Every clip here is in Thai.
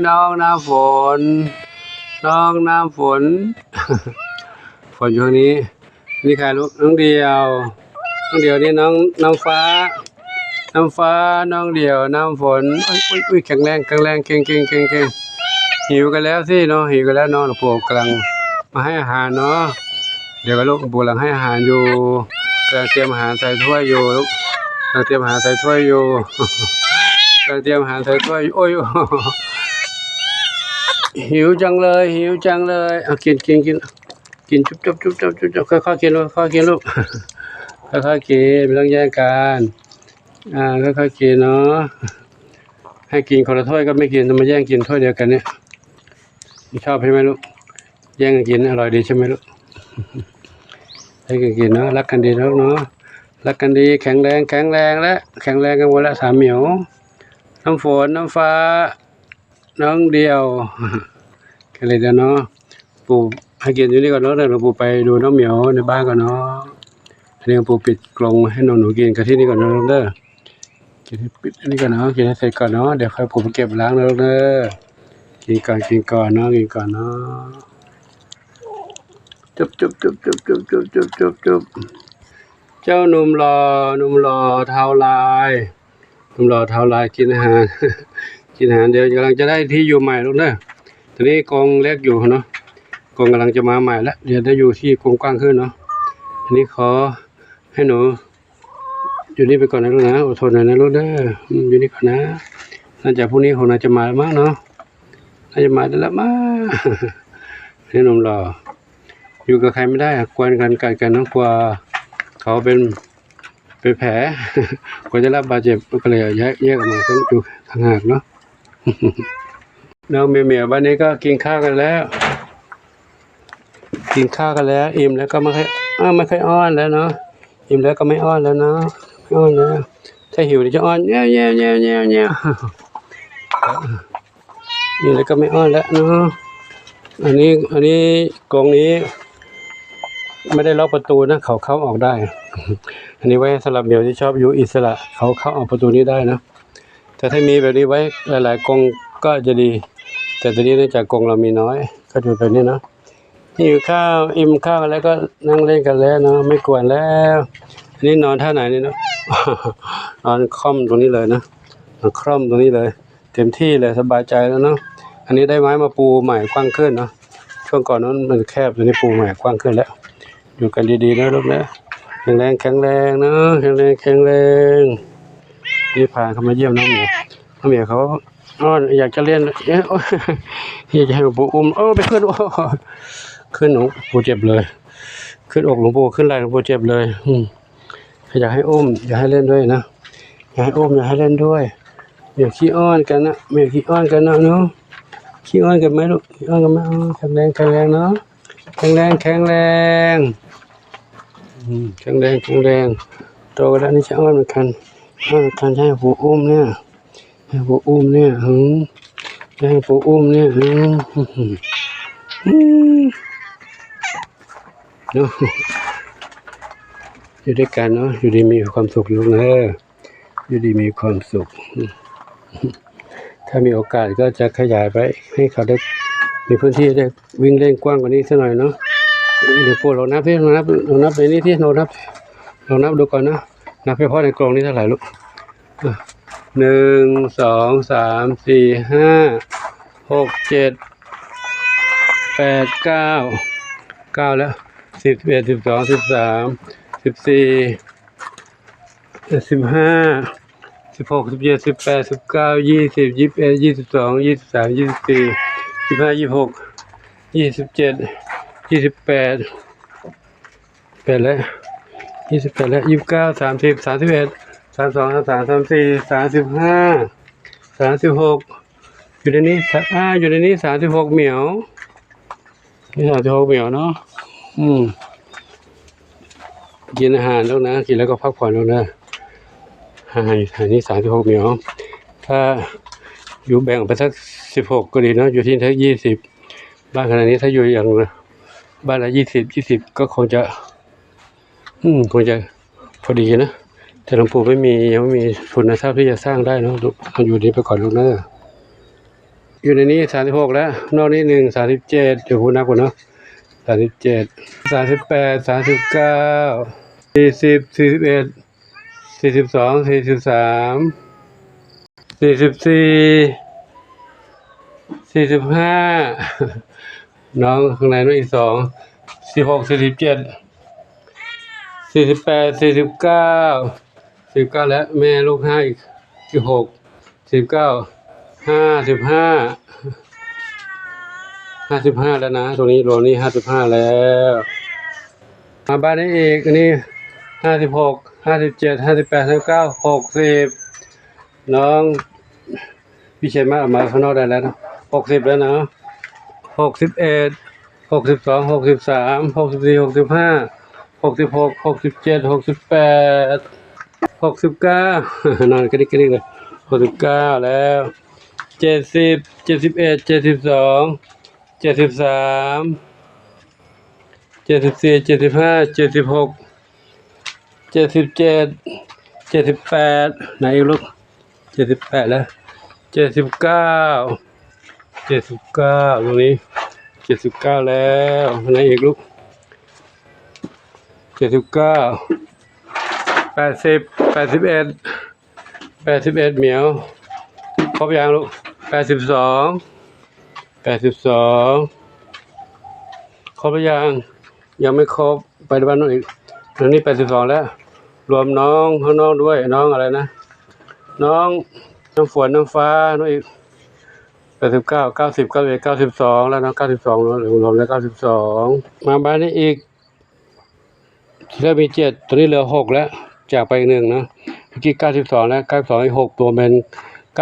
น้องน้ำฝนน้องน้ำฝน ฝนช่วงนี้นี่ใครลูกน้องเดียวนี่น้องฟ้าน้องเดียวน้ำฝนอุ้ยแข็งแรงเก่งหิวกันแล้วสิเนาะหิวกันแล้วเนาะหลวงปู่กำลังมาให้อาหารเนาะเดี๋ยวก็ลูกหลวงปู่กำลังให้อาหารอยู่กำลังเตรียมอาหารใส่ถ้วยอยู่ลูกกำลังเตรียมอาหารใส่ถ้วยอยู่ กำลังเตรียมอาหารใส่ถ้วยโอ้ย หิวจังเลยเอากินจุ๊บค่อยๆกินลูกค่อยๆกินลูก ค่อยๆกินไม่ต้องแย่งกันค่อยๆกินเนาะให้กินคนละถ้วยก็ไม่กินจะมาแย่งกินถ้วยเดียวกันเนี่ยชอบใช่ไหมลูกแย่งกันกินอร่อยดีใช่ไหมลูก ให้กันกินเนาะรักกันดีแล้วเนาะรักกันดีแข็งแรงและแข็งแรงกันหมดละสามเหมียวน้ำฝนน้ำฟ้าน้องเดียว กันเลยเดี๋ยวเนาะปู่ให้กินอยู่นี่ก่อนเนาะเดี๋ยวปู่ไปดูน้องเหมียวในบ้านก่อนเนาะทีนี้ปู่ปิดกรงให้น้องหนูกินกันที่นี่ก่อนเนาะเด้อกินให้ปิดอันนี้ก่อนเนาะกินให้เสร็จก่อนเนาะเดี๋ยวค่อยปู่ไปเก็บล้างเนาะเด้อกินก่อนเนาะจุ๊บเจ้าหนุ่มหล่อเท้าลายกินอาหาร กินอาหารเดี๋ยวกำลังจะได้ที่อยู่ใหม่ลูกเด้อตอนนี้กรงเล็กอยู่เนาะกรงกำลังจะมาใหม่แล้วเดี๋ยวได้อยู่ที่กรงกว้างขึ้นเนาะอันนี้ขอให้หนูอยู่นี่ไปก่อนนะลูกนะอดทนหน่อยนะลูกเด้ออยู่นี่ก่อนนะน่าจะพรุ่งนี้คงน่าจะมาแล้วมั้งเนาะน่าจะมาได้แล้วมั้ง นี่หนุ่มหล่ออยู่กับใครไม่ได้กวนกันกัดกันน้องกลัวเขาเป็นแผล กลัวจะรับบาดเจ็บก็เลยแยกออกมาอยู่ทางหากเนาะ น้องเมียวบ้านนี้ก็กินข้าวกันแล้วอิ่มแล้วก็ไม่ค่อยอ้อนแล้วเนาะอิ่มแล้วก็ไม่อ้อนแล้วเนาะไม่อ้อนแล้วถ้าหิวจะอ้อนเงี้ย นี่แล้วก็ไม่อ้อนแล้วเนาะอันนี้กรงนี้ไม่ได้ล็อกประตูนะเขาเข้าออกได้ อันนี้ไว้สำหรับเหมียวที่ชอบอยู่อิสระเขาเข้าออกประตูนี้ได้นะแต่ถ้ามีแบบนี้ไว้หลายๆกรงก็จะดีแต่ตอนนี้เนื่องจากกรงเรามีน้อยก็ดูแบบนี้เนาะหิวข้าวอิ่มข้าวแล้วก็นั่งเล่นกันแล้วเนาะไม่กวนแล้วอันนี้นอนท่าไหนนี่เนาะ นอนคล่อมตรงนี้เลยนะนอนคล่อมตรงนี้เลยเต็มที่เลยสบายใจแล้วเนาะอันนี้ได้ไม้มาปูใหม่กว้างขึ้นเนาะช่วงก่อนนั้นมันแคบตอนนี้ปูใหม่กว้างขึ้นแล้วอยู่กันดีๆนะลูกนะแข็งแรงนะแข็งแรงนี่พาเขามาเยี่ยมน้องเหมียวเขาอ้อนอยากจะเล่นอยากจะให้หลวงปู่อุ้มไปขึ้นหลวงปู่เจ็บเลยขึ้นอกหลวงปู่ขึ้นไหล่หลวงปู่เจ็บเลยอยากให้อุ้มอยากให้เล่นด้วยนะอยากให้อุ้มอยากให้เล่นด้วยอยากขี้อ้อนกันนะไม่อยากขี้อ้อนกันนะเนาะขี้อ้อนกันไหมลูกขี้อ้อนกันไหมแข็งแรงเนาะแข็งแรงโตแล้วนี่จะอ้อนเหมือนกันให้หลวงปู่อุ้มเนี่ยให้หลวงปู่อุ้มเนี่ยเนาะอยู่ด้วยกันเนาะอยู่ดีมีความสุขลูกนะอยู่ดีมีความสุขถ้ามีโอกาสก็จะขยายไปให้เขาได้มีพื้นที่ได้วิ่งเล่นกว้างกว่านี้สักหน่อยเนาะเดี๋ยวปู่เรานับในนี้ที่เรานับดูก่อนนะนับเฉพาะในกรงนี้เท่าไหร่ลูก1 2 3 4 5 6 7 8 9แล้ว10 11 12 13 14 15 16 17 18 19 20 21 22 23 24 25 26 27 28แล้ว29 30 31 32 33 34 35 36อยู่ในนี้36เหมียวนี่36เหมียวเนาะกินอาหารแล้วนะกินแล้วก็พักผ่อนแล้วนะอันนี้36เหมียวถ้าอยู่แบ่งออกไปสัก16ก็ดีเนาะอยู่ที่ทั้ง20บ้านขนาดนี้ถ้าอยู่อย่างบ้านละ20ก็คงจะพอดีนะแต่หลวงปู่ยังไม่มีทุนทรัพย์ที่จะสร้างได้เนาะอยู่ดีไปก่อนลูกเนอะ อยู่ในนี้36แล้วนอกนี้1 37เดี๋ยวพูดนับก่อนเนาะ37 38 39 40 41 42 43 44 45น้องข้างในนู้นอีก2 16 47 48 49แล้วแม่ลูก5อีก6 49 55แล้วนะตรงนี้รวมนี้55แล้วมาบ้านนี้อีกอันนี้56 57 58 59 60น้องพี่เชนมาออกมาข้างนอกได้แล้วนะ60แล้วนะ61 62 63 64 65 66 67 68 69นอนกระดิกเลย69แล้ว70 71 72 73 74 75 76 77 78ไหนอีกลูก78แล้ว79ตรงนี้79แล้วไหนอีกลูก79 80 81เหมียวครบยังลูก82ครบหรือยังไม่ครบไปบ้านนู้นอีกตรงนี้82แล้วรวมน้องข้างนอกด้วยน้องอะไรนะน้องฝนน้องฟ้านู้นอีก89 90 91 92แล้วนะ92รวมแล้ว92มาบ้านนี้อีกที่แล้วมี7ตอนนี้เหลือ6แล้วจากไปอีก1นะเมื่อกี้92แล้ว92อีก6ตัวเป็น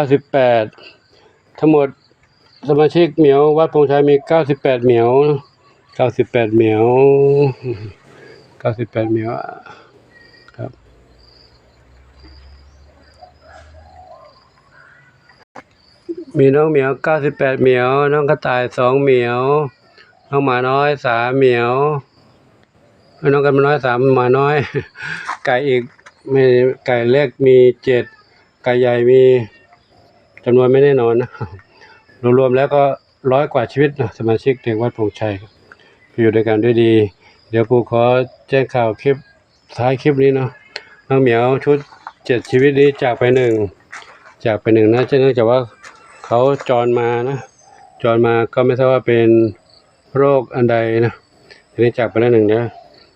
98ทั้งหมดสมาชิกเหมียววัดพงชัยมี98เหมียว98เหมียวครับมีน้องเหมียว98เหมียวน้องกระต่าย2เหมียวน้องหมาน้อย3เหมียวน้องกันมาน้อย3หมาน้อยไก่อีกไม่ไก่เล็กมี7ไก่ใหญ่มีจำนวนไม่แน่นอนนะรวมๆแล้วก็100 กว่าชีวิตนะสมาชิกในวัดพงชัยอยู่ด้วยกันด้วยดีเดี๋ยวปู่ขอแจ้งข่าวคลิปท้ายคลิปนี้เนาะน้องเหมียวชุด7ชีวิตนี้จากไป1นะเนื่องจากว่าเขาจรมาก็ไม่ทราบว่าเป็นโรคอันใดนะทีนี้จากไปแล้ว1นะ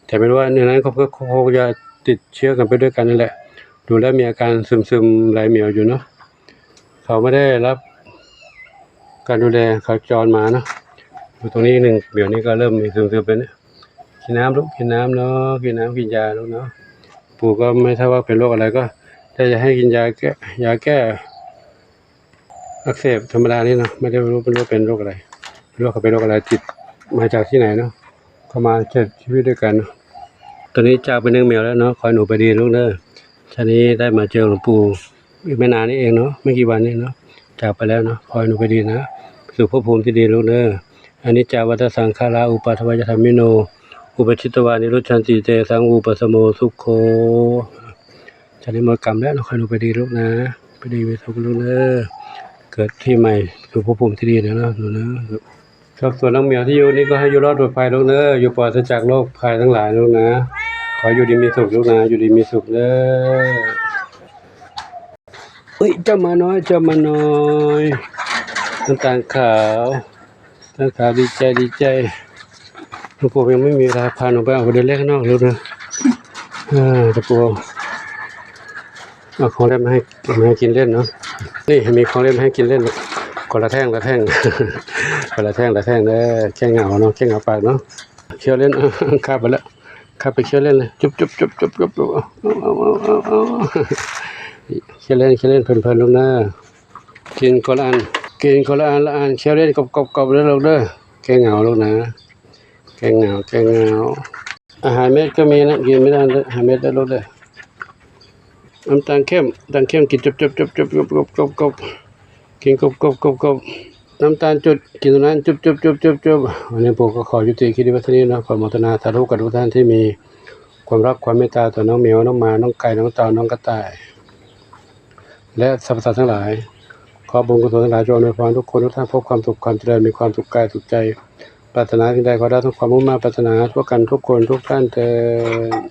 แต่ไม่รู้ว่าในนั้นเขาคงจะติดเชื้อกันไปด้วยกันนั่นแหละดูแล้วมีอาการซึมๆหลายเหมียวอยู่เนาะเขาไม่ได้รับการดูแลเขาจรมาเนาะอยู่ตรงนี้1เหมียวนี้ก็เริ่มมีซึมๆเป็นกินน้ำลูกกินน้ำเนาะกินน้ำกินยาลูกเนาะปู่ก็ไม่ทราบว่าเป็นโรคอะไรก็ได้จะให้กินยาแก้อักเสบธรรมดานี่เนาะไม่ได้รู้เป็นโรคอะไรไม่รู้เขาเป็นโรคอะไรติดมาจากที่ไหนเนาะเขามา7ชีวิตด้วยกันตอนนี้จากไป1เหมียวแล้วเนาะขอหนูไปดีลูกเด้อชานี้ได้มาเจอหลวงปู่อีกไม่นานนี้เองเนาะไม่กี่วันนี้เนาะจากไปแล้วเนาะขอหนูไปดีนะสู่ภพภูมิที่ดีลูกเด้ออันนี้จาวัตสังขาราอุปาทวายธรรมิโนอุปชิตวานิรุชันติเตสังอุปสโมสุโคชานี้หมดกรรมแล้วขอหนูไปดีลูกนะไปดีมีสุขลูกเด้อเกิดที่ใหม่สู่ภพภูมิที่ดีนะหนูนะครับส่วนน้องเหมียวที่อยู่นี่ก็ให้อยู่รอดปลอดภัยลูกเด้ออยู่ปลอดจากโรคภัยทั้งหลายลูกนะขออยู่ดีมีสุขลูกนะอยู่ดีมีสุขเด้อเจ้ามาน้อยน้ำตาลขาวดีใจหลวงปู่ยังไม่มีเวลาพาหนูไปออกไปเดินเล่นข้างนอกลูกนะตะปูเอาของเล่นมาให้กินเล่นเนาะนี่มีของเล่นมาให้กินเล่นคนละแท่งคนละแท่งเด้อแค่เหงาเนาะแค่เหงาปากเนาะเคี้ยวเล่นข้าไปแล้วข้าไปเคี้ยวเล่นเลยจุ๊บเอาเคี้ยวเล่นเพลินลูกนะกินคนละอันเคี้ยวเล่นกบแล้วลูกเด้อแค่เหงาลูกนะแค่เหงาอาหารเม็ดก็มีนะกินไม่ได้อาหารเม็ดได้ลูกเด้อน้ำตาลเข้มกินจุ๊บกินกบน้ำตาลจุดกินตรงนั้นจุ๊บวันนี้ผมก็ขอยุติคลิปนี้ไว้เท่านี้นะขอโมทนาสาธุกับทุกท่านที่มีความรักความเมตตาต่อน้องเหมียวน้องหมาน้องไก่น้องเต่าน้องกระต่ายและสรรพสัตว์ทั้งหลายขอ อบุญกุศลทั้งหลายจงอำนวยพรทุกคนทุกท่านพบความสุขความเจริญมีความสุขกายสุขใจปรารถนาสิ่งใดขอได้ทุกความมุ่งมั่นปรารถนาทั่วกันทุกคนทุกท่านเถิด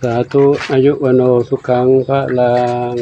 สาธุอายุวโนสุขังพระลัง